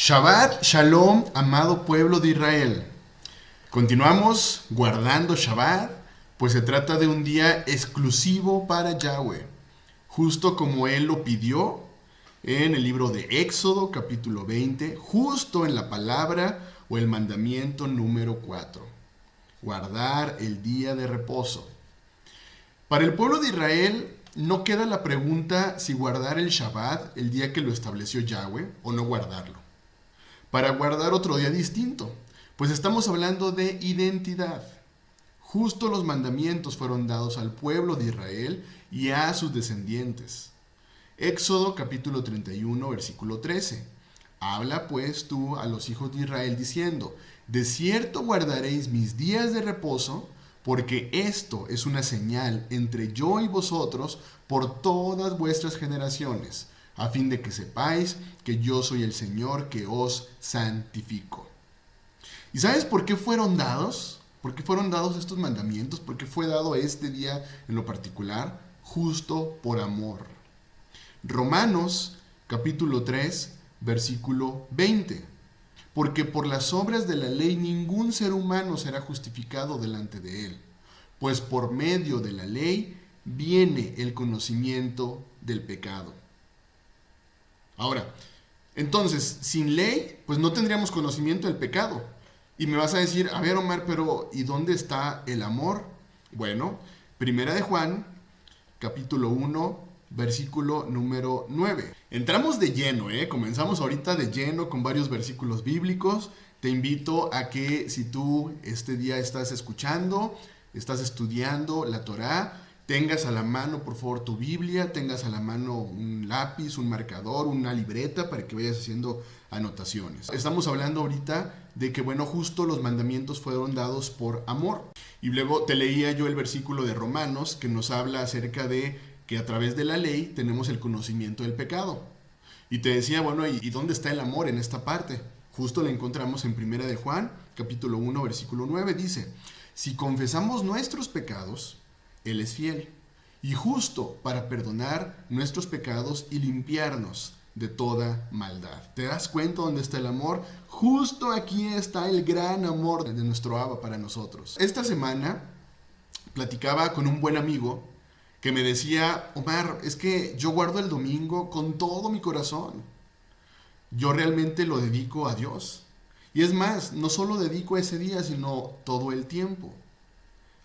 Shabbat Shalom, amado pueblo de Israel. Continuamos guardando Shabbat, pues se trata de un día exclusivo para Yahweh, justo como Él lo pidió en el libro de Éxodo, capítulo 20, justo en la palabra o el mandamiento número 4. Guardar el día de reposo. Para el pueblo de Israel no queda la pregunta si guardar el Shabbat el día que lo estableció Yahweh o no guardarlo. Para guardar otro día distinto, pues estamos hablando de identidad. Justo los mandamientos fueron dados al pueblo de Israel y a sus descendientes. Éxodo capítulo 31, versículo 13. Habla pues tú a los hijos de Israel diciendo, de cierto guardaréis mis días de reposo, porque esto es una señal entre yo y vosotros por todas vuestras generaciones, a fin de que sepáis que yo soy el Señor que os santifico. ¿Y sabes por qué fueron dados? ¿Por qué fueron dados estos mandamientos? ¿Por qué fue dado este día en lo particular? Justo por amor. Romanos capítulo 3, versículo 20. Porque por las obras de la ley ningún ser humano será justificado delante de él, pues por medio de la ley viene el conocimiento del pecado. Ahora, entonces, sin ley, pues no tendríamos conocimiento del pecado. Y me vas a decir, a ver, Omar, pero ¿y dónde está el amor? Bueno, Primera de Juan, capítulo 1, versículo número 9. Entramos de lleno, comenzamos ahorita de lleno con varios versículos bíblicos. Te invito a que si tú este día estás escuchando, estás estudiando la Torá, tengas a la mano, por favor, tu Biblia, tengas a la mano un lápiz, un marcador, una libreta para que vayas haciendo anotaciones. Estamos hablando ahorita de que, bueno, justo los mandamientos fueron dados por amor. Y luego te leía yo el versículo de Romanos que nos habla acerca de que a través de la ley tenemos el conocimiento del pecado. Y te decía, bueno, ¿y dónde está el amor en esta parte? Justo lo encontramos en Primera de Juan, capítulo 1, versículo 9, dice, si confesamos nuestros pecados, Él es fiel y justo para perdonar nuestros pecados y limpiarnos de toda maldad. ¿Te das cuenta dónde está el amor? Justo aquí está el gran amor de nuestro Abba para nosotros. Esta semana platicaba con un buen amigo que me decía, Omar, es que yo guardo el domingo con todo mi corazón. Yo realmente lo dedico a Dios. Y es más, no solo dedico ese día, sino todo el tiempo.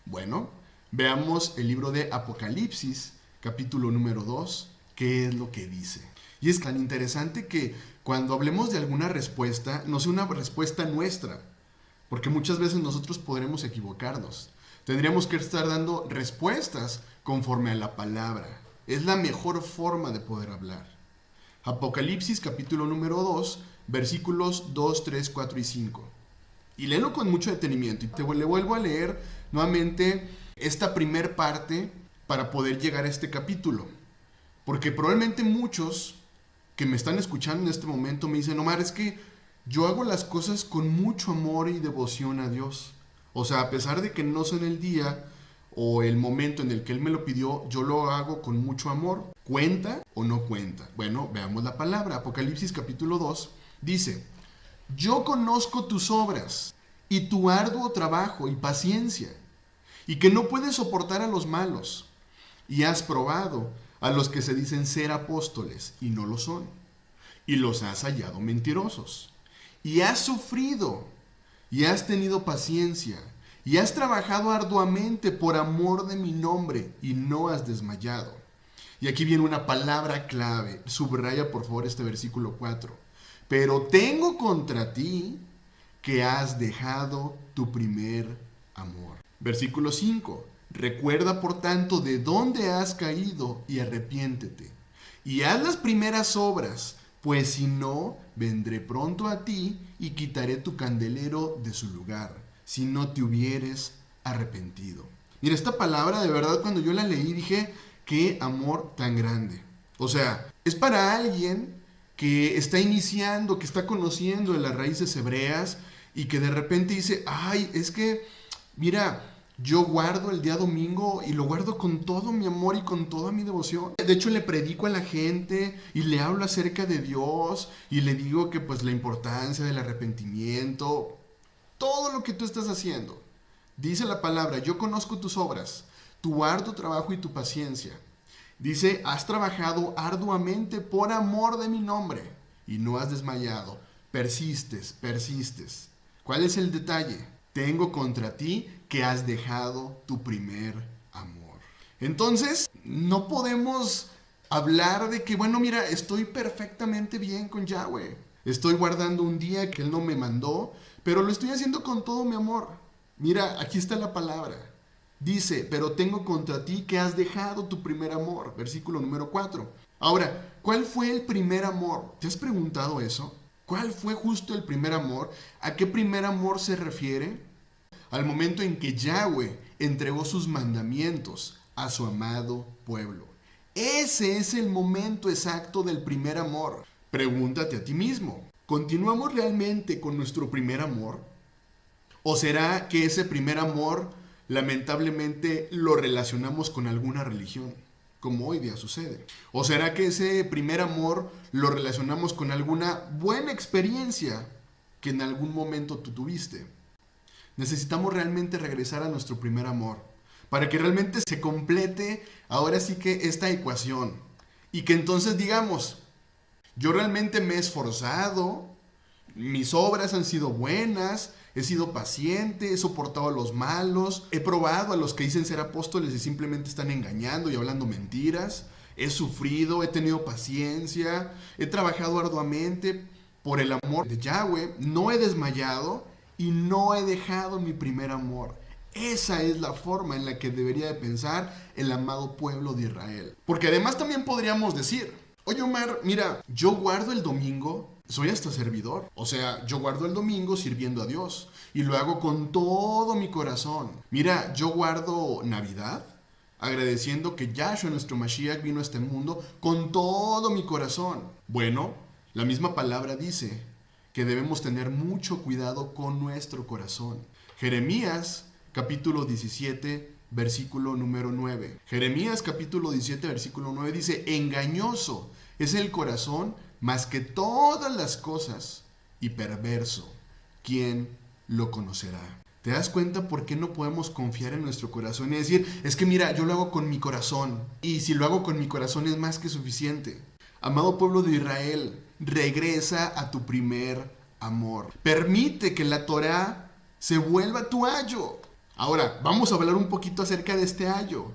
Bueno, veamos el libro de Apocalipsis, capítulo número 2, qué es lo que dice. Y es tan interesante que cuando hablemos de alguna respuesta, no sea una respuesta nuestra, porque muchas veces nosotros podremos equivocarnos. Tendríamos que estar dando respuestas conforme a la palabra. Es la mejor forma de poder hablar. Apocalipsis, capítulo número 2, versículos 2, 3, 4 y 5. Y léelo con mucho detenimiento. Y le vuelvo a leer nuevamente esta primer parte para poder llegar a este capítulo. Porque probablemente muchos que me están escuchando en este momento me dicen, Omar, es que yo hago las cosas con mucho amor y devoción a Dios. O sea, a pesar de que no son el día o el momento en el que Él me lo pidió, yo lo hago con mucho amor. ¿Cuenta o no cuenta? Bueno, veamos la palabra. Apocalipsis capítulo 2 dice, yo conozco tus obras y tu arduo trabajo y paciencia, y que no puedes soportar a los malos, y has probado a los que se dicen ser apóstoles y no lo son, y los has hallado mentirosos, y has sufrido, y has tenido paciencia, y has trabajado arduamente por amor de mi nombre, y no has desmayado. Y aquí viene una palabra clave, subraya por favor este versículo 4. Pero tengo contra ti que has dejado tu primer amor. Versículo 5. Recuerda por tanto de dónde has caído y arrepiéntete. Y haz las primeras obras, pues si no, vendré pronto a ti y quitaré tu candelero de su lugar, si no te hubieres arrepentido. Mira, esta palabra de verdad cuando yo la leí dije, qué amor tan grande. O sea, es para alguien que está iniciando, que está conociendo de las raíces hebreas y que de repente dice, ay, es que, mira, Yo guardo el día domingo y lo guardo con todo mi amor y con toda mi devoción. De hecho, le predico a la gente y le hablo acerca de Dios y le digo que pues la importancia del arrepentimiento, todo lo que tú estás haciendo. Dice la palabra, yo conozco tus obras, tu arduo trabajo y tu paciencia. Dice, has trabajado arduamente por amor de mi nombre y no has desmayado. Persistes, persistes. ¿Cuál es el detalle? Tengo contra ti que has dejado tu primer amor. Entonces, no podemos hablar de que, bueno, mira, estoy perfectamente bien con Yahweh. Estoy guardando un día que Él no me mandó, pero lo estoy haciendo con todo mi amor. Mira, aquí está la palabra. Dice, pero tengo contra ti que has dejado tu primer amor. Versículo número 4. Ahora, ¿cuál fue el primer amor? ¿Te has preguntado eso? ¿Cuál fue justo el primer amor? ¿A qué primer amor se refiere? Al momento en que Yahweh entregó sus mandamientos a su amado pueblo. Ese es el momento exacto del primer amor. Pregúntate a ti mismo, ¿continuamos realmente con nuestro primer amor? ¿O será que ese primer amor lamentablemente lo relacionamos con alguna religión, como hoy día sucede? ¿O será que ese primer amor lo relacionamos con alguna buena experiencia que en algún momento tú tuviste? Necesitamos realmente regresar a nuestro primer amor para que realmente se complete ahora sí que esta ecuación y que entonces digamos, yo realmente me he esforzado, mis obras han sido buenas, he sido paciente, he soportado a los malos, he probado a los que dicen ser apóstoles y simplemente están engañando y hablando mentiras, he sufrido, he tenido paciencia, he trabajado arduamente por el amor de Yahweh, no he desmayado y no he dejado mi primer amor. Esa es la forma en la que debería de pensar el amado pueblo de Israel. Porque además también podríamos decir, oye Omar, mira, yo guardo el domingo, soy hasta servidor. O sea, yo guardo el domingo sirviendo a Dios y lo hago con todo mi corazón. Mira, yo guardo Navidad agradeciendo que Yahshua, nuestro Mashiach, vino a este mundo con todo mi corazón. Bueno, la misma palabra dice que debemos tener mucho cuidado con nuestro corazón. Jeremías capítulo 17, versículo número 9. Jeremías capítulo 17, versículo 9 dice, engañoso es el corazón más que todas las cosas y perverso. ¿Quién lo conocerá? ¿Te das cuenta por qué no podemos confiar en nuestro corazón y decir, es que mira, yo lo hago con mi corazón y si lo hago con mi corazón es más que suficiente? Amado pueblo de Israel, regresa a tu primer amor. Permite que la Torá se vuelva tu ayo. Ahora, vamos a hablar un poquito acerca de este ayo.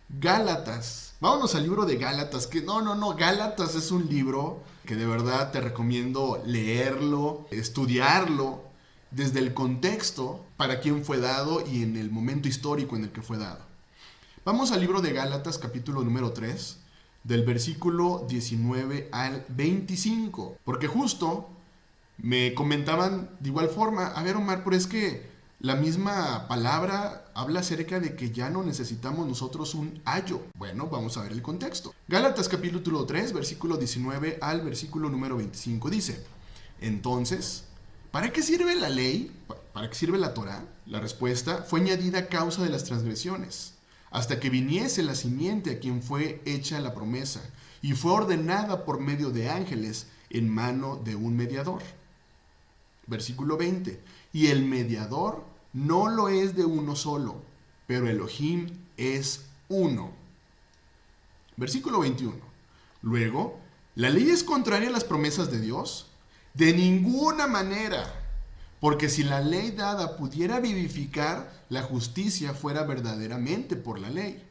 Gálatas. Vámonos al libro de Gálatas, que no, Gálatas es un libro que de verdad te recomiendo leerlo, estudiarlo desde el contexto para quién fue dado y en el momento histórico en el que fue dado. Vamos al libro de Gálatas, capítulo número 3, del versículo 19 al 25, porque justo me comentaban de igual forma, a ver Omar, pero es que la misma palabra habla acerca de que ya no necesitamos nosotros un ayo. Bueno, vamos a ver el contexto. Gálatas capítulo 3, versículo 19 al versículo número 25 dice, entonces, ¿para qué sirve la ley? ¿Para qué sirve la Torá? La respuesta fue añadida a causa de las transgresiones, hasta que viniese la simiente a quien fue hecha la promesa, y fue ordenada por medio de ángeles en mano de un mediador. Versículo 20. Y el mediador no lo es de uno solo, pero Elohim es uno. Versículo 21. Luego, ¿la ley es contraria a las promesas de Dios? De ninguna manera. Porque si la ley dada pudiera vivificar, la justicia fuera verdaderamente por la ley.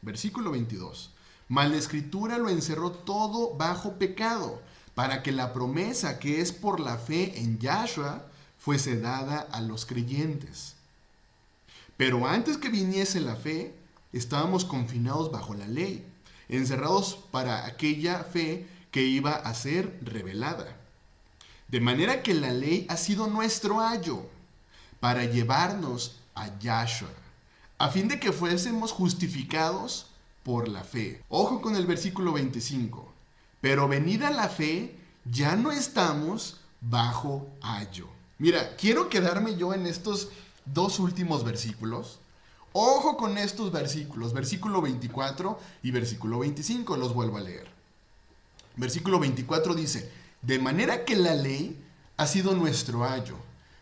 Versículo 22. Mas la Escritura lo encerró todo bajo pecado, para que la promesa que es por la fe en Yahshua fuese dada a los creyentes. Pero antes que viniese la fe, estábamos confinados bajo la ley, encerrados para aquella fe que iba a ser revelada. De manera que la ley ha sido nuestro ayo para llevarnos a Yahshua, a fin de que fuésemos justificados por la fe. Ojo con el versículo 25. Pero venida la fe, ya no estamos bajo ayo. Mira, quiero quedarme yo en estos dos últimos versículos. Ojo con estos versículos, versículo 24 y versículo 25, los vuelvo a leer. Versículo 24 dice, de manera que la ley ha sido nuestro ayo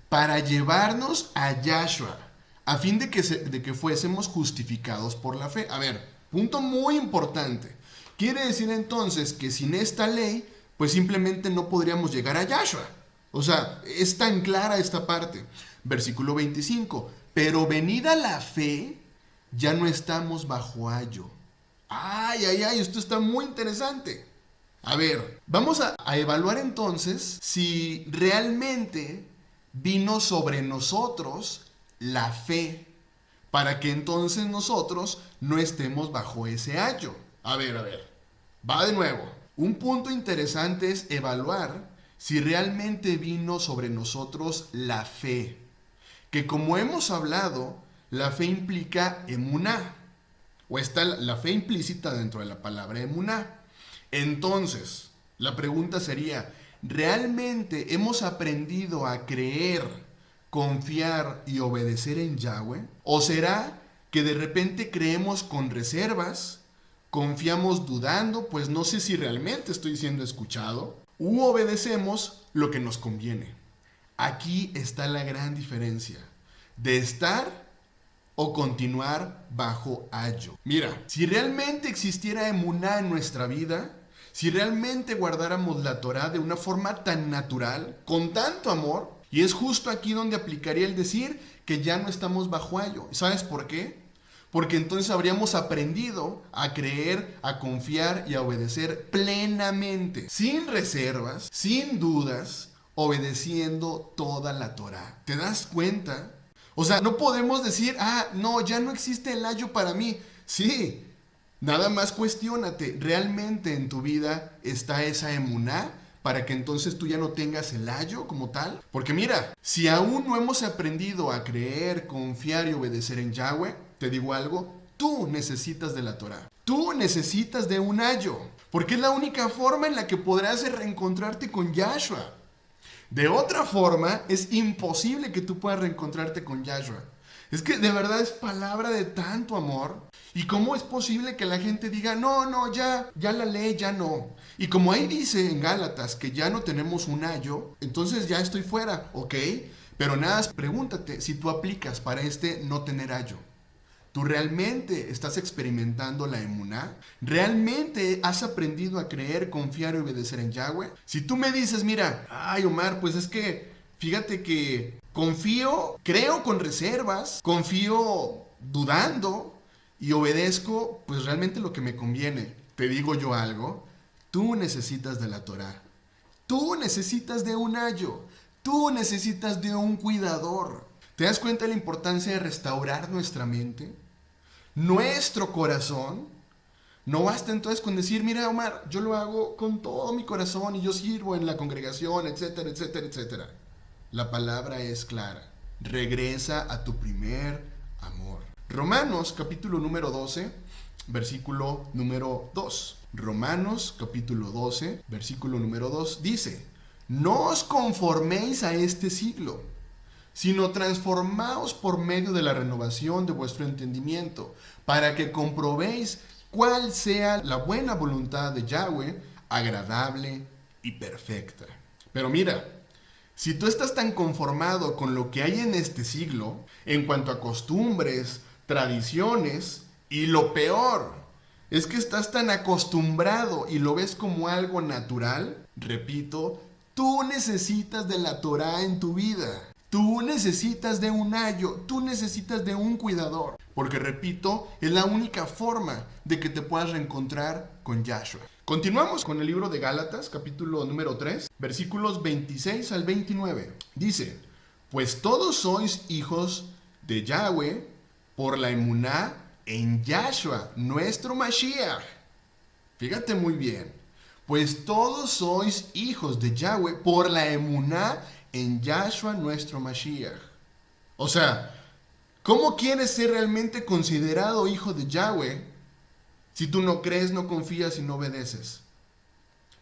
para llevarnos a Yahshua, a fin de que fuésemos justificados por la fe. A ver, punto muy importante. Quiere decir entonces que sin esta ley, pues simplemente no podríamos llegar a Yahshua. O sea, es tan clara esta parte. Versículo 25. Pero venida la fe, ya no estamos bajo ayo. Ay, esto está muy interesante. A ver, vamos a evaluar entonces si realmente vino sobre nosotros la fe, para que entonces nosotros no estemos bajo ese ayo. A ver, va de nuevo. Un punto interesante es evaluar si realmente vino sobre nosotros la fe. Que como hemos hablado, la fe implica emuná, o está la fe implícita dentro de la palabra emuná. Entonces, la pregunta sería, ¿realmente hemos aprendido a creer, confiar y obedecer en Yahweh? ¿O será que de repente creemos con reservas, confiamos dudando, pues no sé si realmente estoy siendo escuchado, u obedecemos lo que nos conviene? Aquí está la gran diferencia de estar o continuar bajo ayo. Mira, si realmente existiera emuná en nuestra vida, si realmente guardáramos la Torá de una forma tan natural, con tanto amor, y es justo aquí donde aplicaría el decir que ya no estamos bajo ayo. ¿Sabes por qué? Porque entonces habríamos aprendido a creer, a confiar y a obedecer plenamente, sin reservas, sin dudas, obedeciendo toda la Torá. ¿Te das cuenta? O sea, no podemos decir, no, ya no existe el ayo para mí. Sí, nada más cuestiónate, ¿realmente en tu vida está esa emuná para que entonces tú ya no tengas el ayo como tal? Porque mira, si aún no hemos aprendido a creer, confiar y obedecer en Yahweh, te digo algo, tú necesitas de la Torá. Tú necesitas de un ayo, porque es la única forma en la que podrás reencontrarte con Yahshua. De otra forma, es imposible que tú puedas reencontrarte con Yahshua. Es que de verdad es palabra de tanto amor. ¿Y cómo es posible que la gente diga, no, ya la ley, ya no? Y como ahí dice en Gálatas que ya no tenemos un ayo, entonces ya estoy fuera, ¿ok? Pero nada, pregúntate si tú aplicas para no tener ayo. ¿Tú realmente estás experimentando la emuná? ¿Realmente has aprendido a creer, confiar y obedecer en Yahweh? Si tú me dices, mira, Omar, pues es que fíjate que confío, creo con reservas, confío dudando y obedezco pues realmente lo que me conviene. Te digo yo algo, tú necesitas de la Torá. Tú necesitas de un ayo. Tú necesitas de un cuidador. ¿Te das cuenta de la importancia de restaurar nuestra mente? Nuestro corazón. No basta entonces con decir, mira Omar, yo lo hago con todo mi corazón y yo sirvo en la congregación, etcétera, etcétera, etcétera. La palabra es clara. Regresa a tu primer amor. Romanos capítulo número 12, versículo número 2. Romanos capítulo 12, versículo número 2 dice, no os conforméis a este siglo, sino transformaos por medio de la renovación de vuestro entendimiento, para que comprobéis cuál sea la buena voluntad de Yahweh, agradable y perfecta. Pero mira, si tú estás tan conformado con lo que hay en este siglo, en cuanto a costumbres, tradiciones, y lo peor, es que estás tan acostumbrado y lo ves como algo natural, repito, tú necesitas de la Torá en tu vida. Tú necesitas de un ayo, tú necesitas de un cuidador. Porque repito, es la única forma de que te puedas reencontrar con Yahshua. Continuamos con el libro de Gálatas, capítulo número 3, versículos 26 al 29. Dice, pues todos sois hijos de Yahweh por la emuná en Yahshua, nuestro Mashiach. Fíjate muy bien. Pues todos sois hijos de Yahweh por la emuná en Yahshua nuestro Mashiach. O sea, ¿cómo quieres ser realmente considerado hijo de Yahweh si tú no crees, no confías y no obedeces?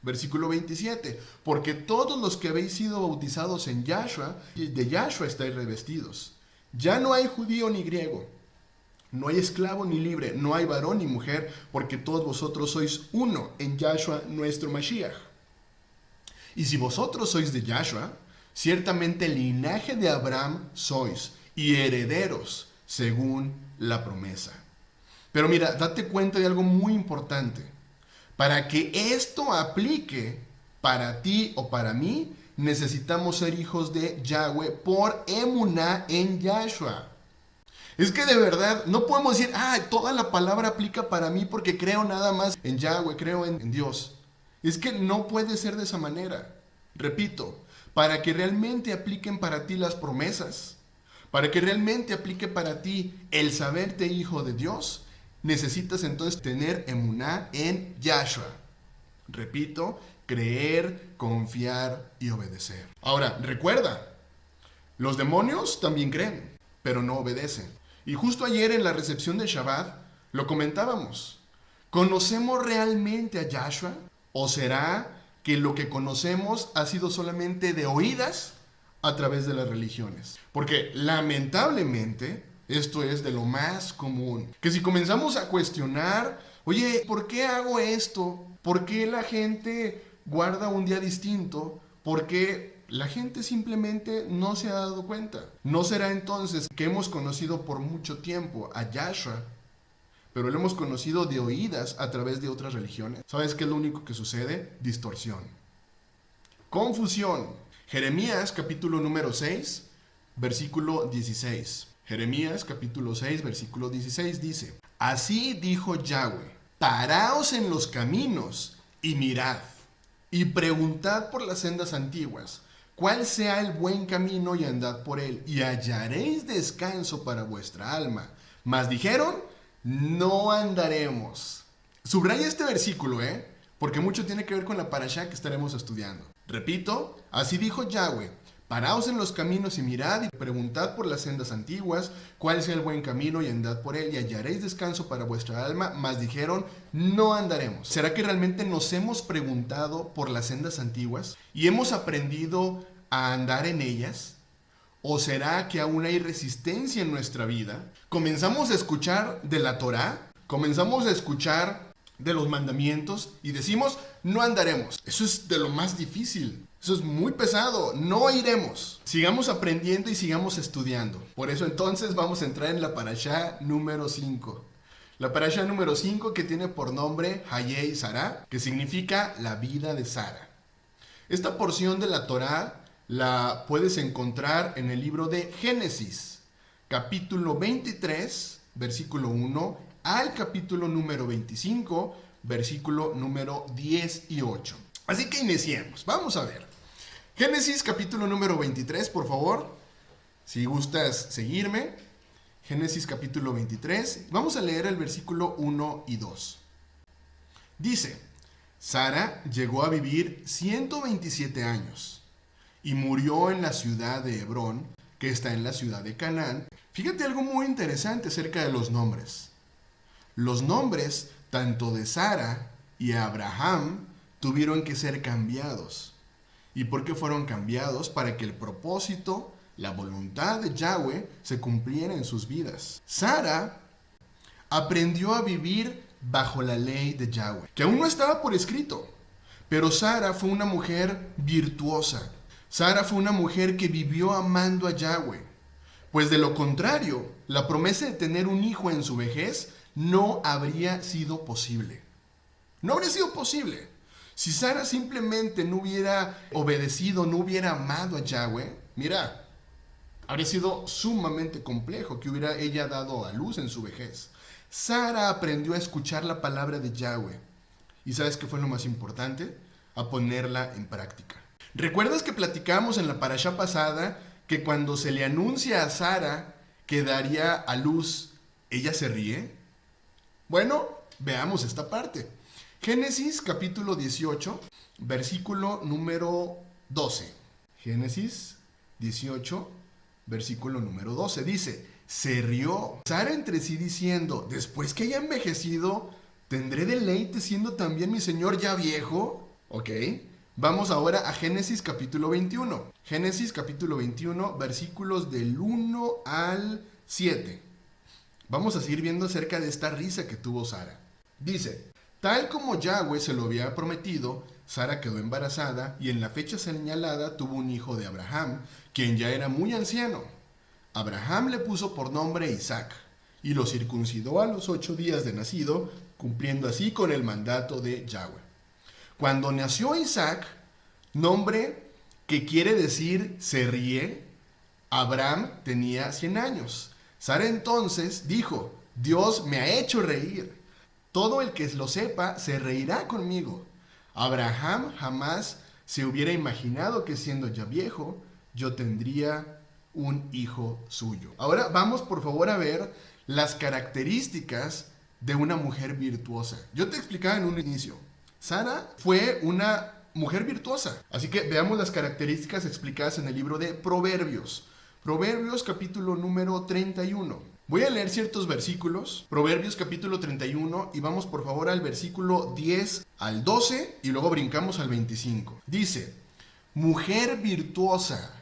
Versículo 27. Porque todos los que habéis sido bautizados en Yahshua, de Yahshua estáis revestidos. Ya no hay judío ni griego, no hay esclavo ni libre, no hay varón ni mujer, porque todos vosotros sois uno en Yahshua nuestro Mashiach. Y si vosotros sois de Yahshua, ciertamente el linaje de Abraham sois, y herederos según la promesa. Pero mira, date cuenta de algo muy importante. Para que esto aplique para ti o para mí, necesitamos ser hijos de Yahweh por emuná en Yahshua. Es que de verdad no podemos decir, toda la palabra aplica para mí porque creo nada más en Yahweh, creo en Dios. Es que no puede ser de esa manera. Repito, para que realmente apliquen para ti las promesas, para que realmente aplique para ti el saberte hijo de Dios, necesitas entonces tener emuná en Yahshua. Repito, creer, confiar y obedecer. Ahora, recuerda, los demonios también creen, pero no obedecen. Y justo ayer en la recepción de Shabbat lo comentábamos. ¿Conocemos realmente a Yahshua? ¿O será que lo que conocemos ha sido solamente de oídas a través de las religiones? Porque lamentablemente esto es de lo más común. Que si comenzamos a cuestionar, oye, ¿por qué hago esto? ¿Por qué la gente guarda un día distinto? ¿Por qué la gente simplemente no se ha dado cuenta? ¿No será entonces que hemos conocido por mucho tiempo a Yahshua, pero lo hemos conocido de oídas a través de otras religiones? ¿Sabes qué es lo único que sucede? Distorsión. Confusión. Jeremías capítulo número 6, versículo 16. Jeremías capítulo 6, versículo 16 dice: Así dijo Yahweh, paraos en los caminos y mirad, y preguntad por las sendas antiguas, cuál sea el buen camino, y andad por él, y hallaréis descanso para vuestra alma. Mas dijeron, no andaremos. Subraya este versículo, porque mucho tiene que ver con la parashá que estaremos estudiando. Repito, así dijo Yahweh, paraos en los caminos y mirad, y preguntad por las sendas antiguas, cuál sea el buen camino, y andad por él, y hallaréis descanso para vuestra alma. Mas dijeron, no andaremos. ¿Será que realmente nos hemos preguntado por las sendas antiguas y hemos aprendido a andar en ellas? ¿O será que aún hay resistencia en nuestra vida? Comenzamos a escuchar de la Torá, comenzamos a escuchar de los mandamientos y decimos, no andaremos. Eso es de lo más difícil. Eso es muy pesado. No iremos. Sigamos aprendiendo y sigamos estudiando. Por eso entonces vamos a entrar en la parashá número 5. La parashá número 5, que tiene por nombre Hayei Sará, que significa la vida de Sara. Esta porción de la Torá la puedes encontrar en el libro de Génesis, capítulo 23, versículo 1, al capítulo número 25, versículo número 10 y 8. Así que iniciemos. Vamos a ver. Génesis, capítulo número 23, por favor. Si gustas seguirme. Génesis, capítulo 23. Vamos a leer el versículo 1 y 2. Dice, Sara llegó a vivir 127 años. Y murió en la ciudad de Hebrón, que está en la ciudad de Canaán. Fíjate algo muy interesante acerca de los nombres. Los nombres, tanto de Sara y Abraham, tuvieron que ser cambiados. ¿Y por qué fueron cambiados? Para que el propósito, la voluntad de Yahweh se cumpliera en sus vidas. Sara aprendió a vivir bajo la ley de Yahweh, que aún no estaba por escrito. Pero Sara fue una mujer virtuosa. Sara fue una mujer que vivió amando a Yahweh, pues de lo contrario, la promesa de tener un hijo en su vejez no habría sido posible. No habría sido posible. Si Sara simplemente no hubiera obedecido, no hubiera amado a Yahweh, mira, habría sido sumamente complejo que hubiera ella dado a luz en su vejez. Sara aprendió a escuchar la palabra de Yahweh. ¿Y sabes qué fue lo más importante? A ponerla en práctica. ¿Recuerdas que platicamos en la parashá pasada que cuando se le anuncia a Sara que daría a luz, ella se ríe? Bueno, veamos esta parte. Génesis capítulo 18, versículo número 12. Génesis 18, versículo número 12. Dice, se rió Sara entre sí diciendo, después que haya envejecido, ¿tendré deleite siendo también mi señor ya viejo? Ok. Vamos ahora a Génesis capítulo 21. Génesis capítulo 21, versículos del 1 al 7. Vamos a seguir viendo acerca de esta risa que tuvo Sara. Dice: tal como Yahweh se lo había prometido, Sara quedó embarazada y en la fecha señalada tuvo un hijo de Abraham, quien ya era muy anciano. Abraham le puso por nombre Isaac y lo circuncidó a los 8 días de nacido, cumpliendo así con el mandato de Yahweh. Cuando nació Isaac, nombre que quiere decir se ríe, Abraham tenía 100 años. Sara entonces dijo: Dios me ha hecho reír. Todo el que lo sepa se reirá conmigo. Abraham jamás se hubiera imaginado que siendo ya viejo, yo tendría un hijo suyo. Ahora vamos por favor a ver las características de una mujer virtuosa. Yo te explicaba en un inicio. Sara fue una mujer virtuosa. Así que veamos las características explicadas en el libro de Proverbios. Proverbios capítulo número 31. Voy a leer ciertos versículos. Proverbios capítulo 31 y vamos por favor al versículo 10 al 12 y luego brincamos al 25. Dice: mujer virtuosa,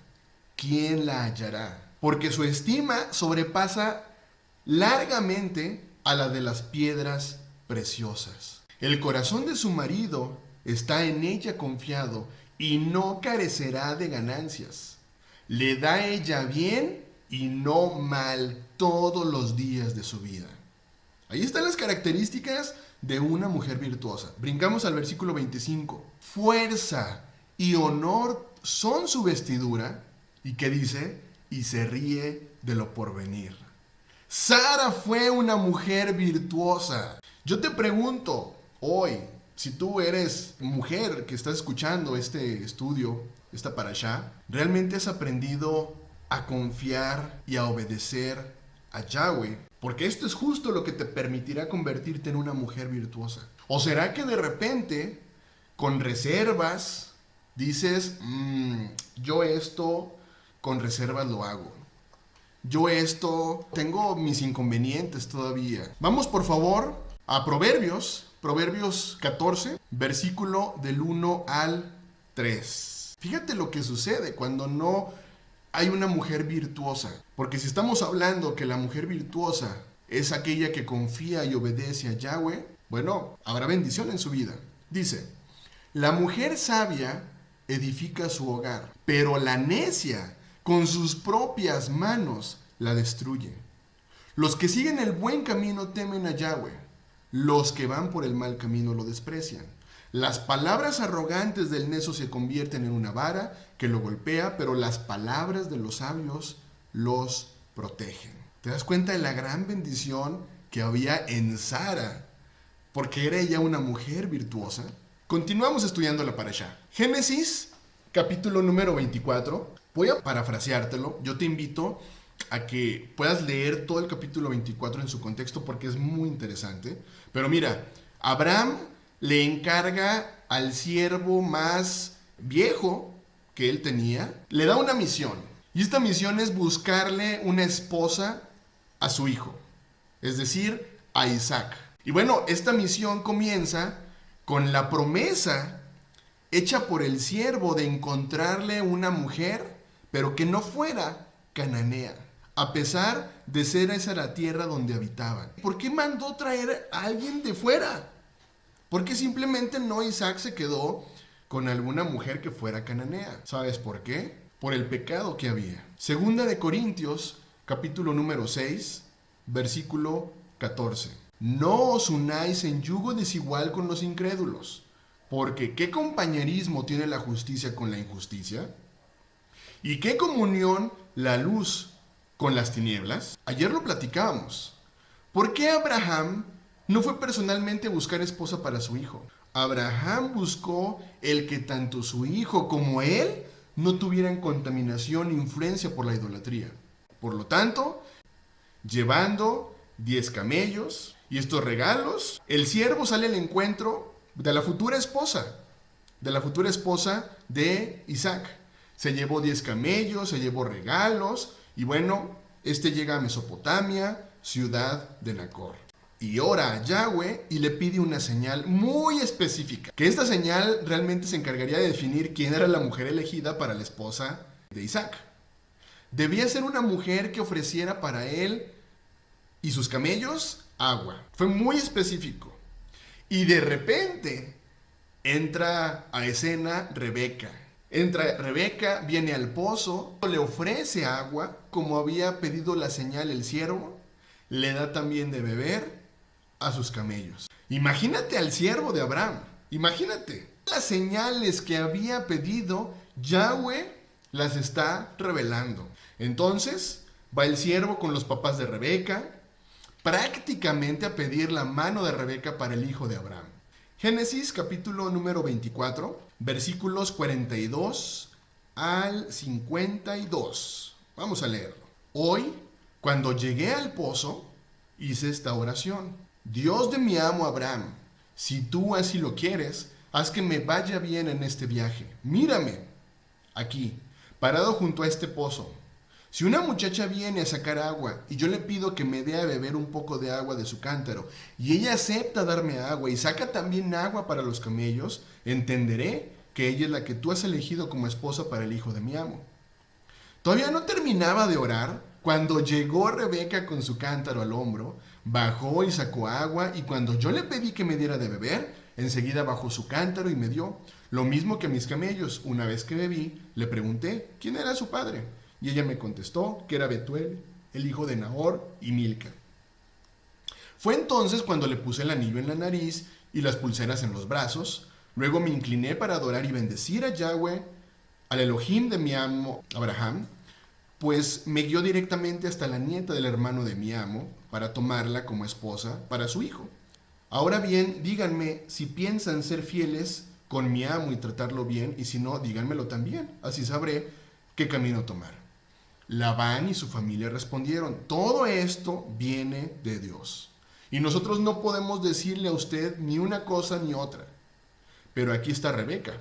¿quién la hallará? Porque su estima sobrepasa largamente a la de las piedras preciosas. El corazón de su marido está en ella confiado y no carecerá de ganancias. Le da ella bien y no mal todos los días de su vida. Ahí están las características de una mujer virtuosa. Brincamos al versículo 25. Fuerza y honor son su vestidura. ¿Y qué dice? Y se ríe de lo porvenir. Sara fue una mujer virtuosa. Yo te pregunto hoy, si tú eres mujer que estás escuchando este estudio, esta parashá, ¿realmente has aprendido a confiar y a obedecer a Yahweh? Porque esto es justo lo que te permitirá convertirte en una mujer virtuosa. ¿O será que de repente, con reservas, dices: yo esto con reservas lo hago? Yo esto tengo mis inconvenientes todavía. Vamos por favor a Proverbios 14, versículo del 1 al 3. Fíjate lo que sucede cuando no hay una mujer virtuosa. Porque si estamos hablando que la mujer virtuosa es aquella que confía y obedece a Yahweh, bueno, habrá bendición en su vida. Dice: la mujer sabia edifica su hogar, pero la necia con sus propias manos la destruye. Los que siguen el buen camino temen a Yahweh, los que van por el mal camino lo desprecian. Las palabras arrogantes del necio se convierten en una vara que lo golpea, pero las palabras de los sabios los protegen. ¿Te das cuenta de la gran bendición que había en Sara? Porque era ella una mujer virtuosa. Continuamos estudiando la parashá. Génesis, capítulo número 24. Voy a parafraseártelo. Yo te invito a que puedas leer todo el capítulo 24 en su contexto porque es muy interesante. Pero mira, Abraham le encarga al siervo más viejo que él tenía, le da una misión. Y esta misión es buscarle una esposa a su hijo, es decir, a Isaac. Y bueno, esta misión comienza con la promesa hecha por el siervo de encontrarle una mujer, pero que no fuera cananea, a pesar de ser esa la tierra donde habitaban. ¿Por qué mandó traer a alguien de fuera? ¿Por qué simplemente no Isaac se quedó con alguna mujer que fuera cananea? ¿Sabes por qué? Por el pecado que había. Segunda de Corintios, capítulo número 6, versículo 14. No os unáis en yugo desigual con los incrédulos, porque ¿qué compañerismo tiene la justicia con la injusticia? ¿Y qué comunión la luz con las tinieblas? Ayer lo platicábamos. ¿Por qué Abraham no fue personalmente a buscar esposa para su hijo? Abraham buscó el que tanto su hijo como él no tuvieran contaminación e influencia por la idolatría. Por lo tanto, llevando 10 camellos y estos regalos, el siervo sale al encuentro de la futura esposa de Isaac. Se llevó 10 camellos, se llevó regalos y bueno, llega a Mesopotamia, ciudad de Nacor. y ora a Yahweh y le pide una señal muy específica. Que esta señal realmente se encargaría de definir quién era la mujer elegida para la esposa de Isaac. Debía ser una mujer que ofreciera para él y sus camellos agua. Fue muy específico. Y de repente entra a escena Rebeca. Entra Rebeca, viene al pozo, le ofrece agua, como había pedido la señal el siervo, le da también de beber a sus camellos. Imagínate al siervo de Abraham, imagínate. Las señales que había pedido, Yahweh las está revelando. Entonces, va el siervo con los papás de Rebeca, prácticamente a pedir la mano de Rebeca para el hijo de Abraham. Génesis capítulo número 24, versículos 42 al 52. Vamos a leerlo. Hoy, cuando llegué al pozo, hice esta oración. Dios de mi amo Abraham, si tú así lo quieres, haz que me vaya bien en este viaje. Mírame, aquí, parado junto a este pozo. Si una muchacha viene a sacar agua y yo le pido que me dé a beber un poco de agua de su cántaro y ella acepta darme agua y saca también agua para los camellos, entenderé que ella es la que tú has elegido como esposa para el hijo de mi amo. Todavía no terminaba de orar cuando llegó Rebeca con su cántaro al hombro, bajó y sacó agua y cuando yo le pedí que me diera de beber, enseguida bajó su cántaro y me dio. Lo mismo que mis camellos. Una vez que bebí, le pregunté quién era su padre. Y ella me contestó que era Betuel, el hijo de Nahor y Milca. Fue entonces cuando le puse el anillo en la nariz y las pulseras en los brazos. Luego me incliné para adorar y bendecir a Yahweh, al Elohim de mi amo Abraham, pues me guió directamente hasta la nieta del hermano de mi amo para tomarla como esposa para su hijo. Ahora bien, díganme si piensan ser fieles con mi amo y tratarlo bien, y si no, díganmelo también, así sabré qué camino tomar. Labán y su familia respondieron, todo esto viene de Dios, y nosotros no podemos decirle a usted ni una cosa ni otra. Pero aquí está Rebeca.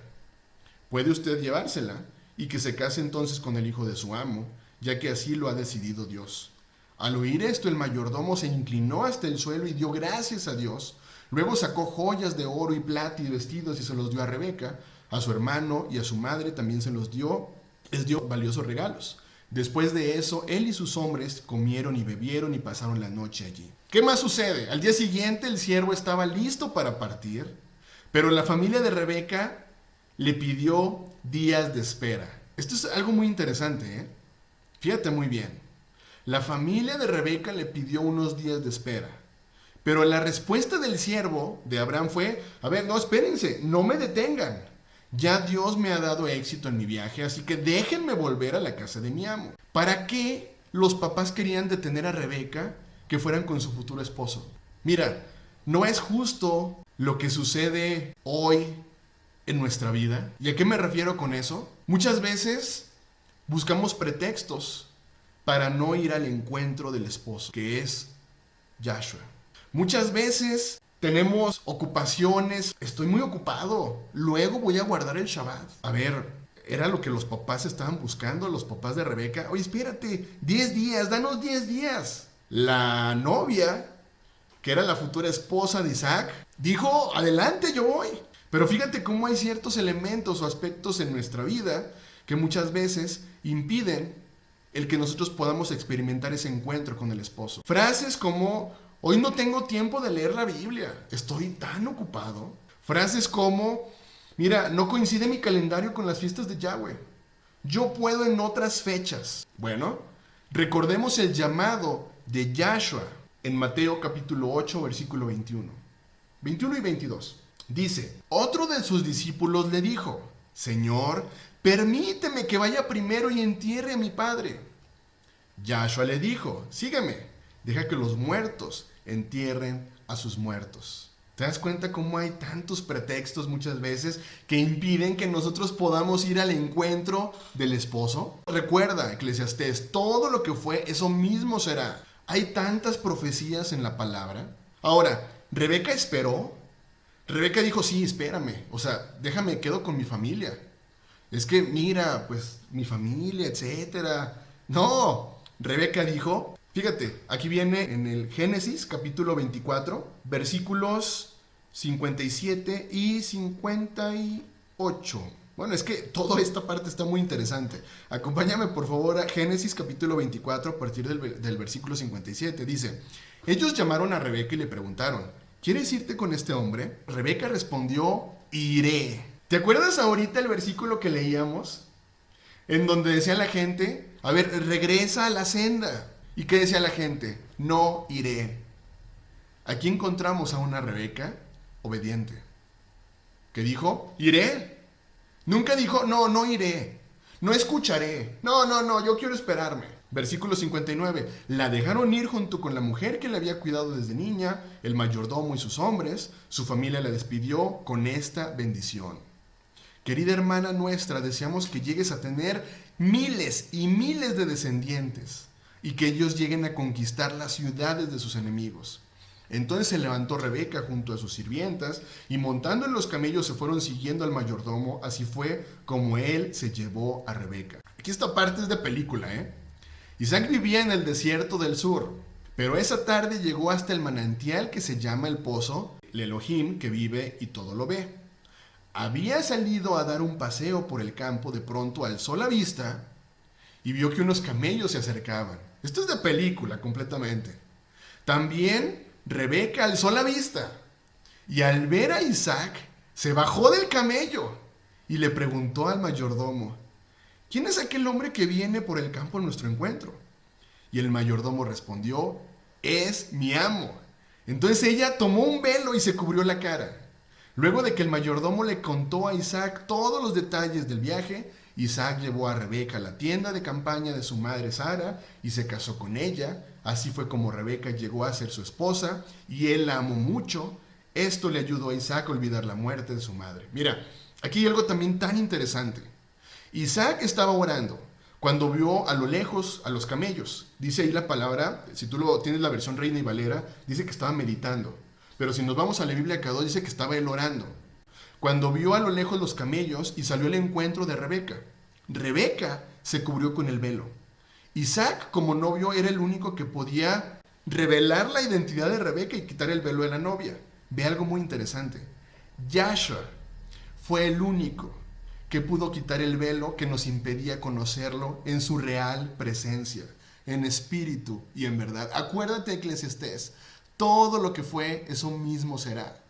Puede usted llevársela y que se case entonces con el hijo de su amo, ya que así lo ha decidido Dios. Al oír esto, el mayordomo se inclinó hasta el suelo y dio gracias a Dios. Luego sacó joyas de oro y plata y vestidos y se los dio a Rebeca. A su hermano y a su madre también se los dio. Les dio valiosos regalos. Después de eso, él y sus hombres comieron y bebieron y pasaron la noche allí. ¿Qué más sucede? Al día siguiente el siervo estaba listo para partir, pero la familia de Rebeca le pidió días de espera. Esto es algo muy interesante, ¿eh? Fíjate muy bien. La familia de Rebeca le pidió unos días de espera, pero la respuesta del siervo de Abraham fue, a ver, no, espérense, no me detengan. Ya Dios me ha dado éxito en mi viaje, así que déjenme volver a la casa de mi amo. ¿Para qué los papás querían detener a Rebeca que fueran con su futuro esposo? Mira, no es justo lo que sucede hoy en nuestra vida. ¿Y a qué me refiero con eso? Muchas veces buscamos pretextos para no ir al encuentro del esposo, que es Yahshua. Muchas veces tenemos ocupaciones, estoy muy ocupado, luego voy a guardar el Shabbat. A ver, era lo que los papás estaban buscando, los papás de Rebeca. Oye, espérate, 10 días, danos 10 días. La novia, que era la futura esposa de Isaac, dijo, adelante, yo voy. Pero fíjate cómo hay ciertos elementos o aspectos en nuestra vida que muchas veces impiden el que nosotros podamos experimentar ese encuentro con el esposo. Frases como, hoy no tengo tiempo de leer la Biblia, estoy tan ocupado. Frases como, mira, no coincide mi calendario con las fiestas de Yahweh, yo puedo en otras fechas. Bueno, recordemos el llamado de Yahshua en Mateo capítulo 8, versículo 21 y 22. Dice, otro de sus discípulos le dijo, Señor, permíteme que vaya primero y entierre a mi padre. Yahshua le dijo, sígueme, deja que los muertos entierren a sus muertos. ¿Te das cuenta cómo hay tantos pretextos muchas veces que impiden que nosotros podamos ir al encuentro del esposo? Recuerda, Eclesiastés, todo lo que fue, eso mismo será. Hay tantas profecías en la palabra. Ahora, Rebeca esperó. Rebeca dijo, sí, espérame, o sea, déjame, quedo con mi familia. Es que, mira, pues, mi familia, etcétera. No, Rebeca dijo, Fíjate, aquí viene en el Génesis capítulo 24, versículos 57 y 58. Bueno, es que toda esta parte está muy interesante. Acompáñame por favor a Génesis capítulo 24 a partir del versículo 57. Dice, ellos llamaron a Rebeca y le preguntaron, ¿quieres irte con este hombre? Rebeca respondió, iré. ¿Te acuerdas ahorita el versículo que leíamos? En donde decía la gente, a ver, regresa a la senda. ¿Y qué decía la gente? No iré. Aquí encontramos a una Rebeca obediente, que dijo, iré. Nunca dijo, no, no iré, no escucharé, no, yo quiero esperarme. Versículo 59, la dejaron ir junto con la mujer que le había cuidado desde niña, el mayordomo y sus hombres, su familia la despidió con esta bendición. Querida hermana nuestra, deseamos que llegues a tener miles y miles de descendientes y que ellos lleguen a conquistar las ciudades de sus enemigos. Entonces se levantó Rebeca junto a sus sirvientas y montando en los camellos se fueron siguiendo al mayordomo. Así fue como él se llevó a Rebeca. Aquí esta parte es de película, ¿eh? Isaac vivía en el desierto del sur, pero esa tarde llegó hasta el manantial que se llama el pozo, el Elohim que vive y todo lo ve. Había salido a dar un paseo por el campo, de pronto alzó la vista y vio que unos camellos se acercaban. Esto es de película completamente. También Rebeca alzó la vista y al ver a Isaac se bajó del camello y le preguntó al mayordomo, ¿quién es aquel hombre que viene por el campo a nuestro encuentro? Y el mayordomo respondió, es mi amo. Entonces ella tomó un velo y se cubrió la cara. Luego de que el mayordomo le contó a Isaac todos los detalles del viaje, Isaac llevó a Rebeca a la tienda de campaña de su madre Sara y se casó con ella. Así fue como Rebeca llegó a ser su esposa y él la amó mucho. Esto le ayudó a Isaac a olvidar la muerte de su madre. Mira, aquí hay algo también tan interesante. Isaac estaba orando cuando vio a lo lejos a los camellos. Dice ahí la palabra, si tú tienes la versión Reina y Valera, dice que estaba meditando. Pero si nos vamos a la Biblia K2, dice que estaba él orando. Cuando vio a lo lejos los camellos y salió al encuentro de Rebeca. Rebeca se cubrió con el velo. Isaac, como novio, era el único que podía revelar la identidad de Rebeca y quitar el velo de la novia. Ve algo muy interesante. Yahshua fue el único que pudo quitar el velo que nos impedía conocerlo en su real presencia, en espíritu y en verdad. Acuérdate, Eclesiastés, todo lo que fue, eso mismo será.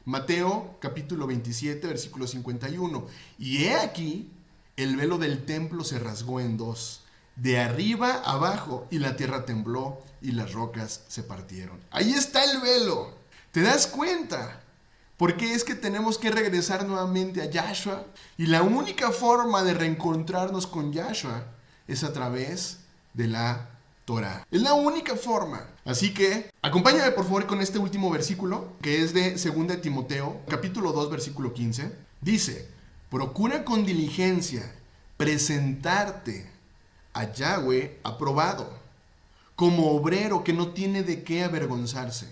Mateo capítulo 27, versículo 51. Y he aquí, el velo del templo se rasgó en dos, de arriba abajo, y la tierra tembló y las rocas se partieron. Ahí está el velo. ¿Te das cuenta? Porque es que tenemos que regresar nuevamente a Yahshua. Y la única forma de reencontrarnos con Yahshua es a través de la Torah. Es la única forma. Así que acompáñame por favor con este último versículo, que es de 2 Timoteo, capítulo 2, versículo 15. Dice, procura con diligencia presentarte a Yahweh aprobado, como obrero que no tiene de qué avergonzarse,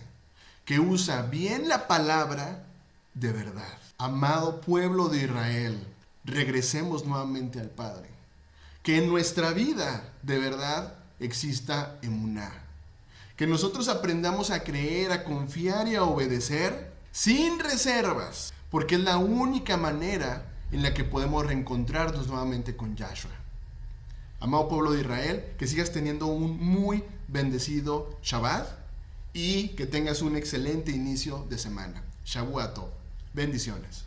que usa bien la palabra de verdad. Amado pueblo de Israel, regresemos nuevamente al Padre. Que en nuestra vida de verdad exista emuná. Que nosotros aprendamos a creer, a confiar y a obedecer sin reservas, porque es la única manera en la que podemos reencontrarnos nuevamente con Yahshua. Amado pueblo de Israel, que sigas teniendo un muy bendecido Shabbat y que tengas un excelente inicio de semana. Shavuot Tov. Bendiciones.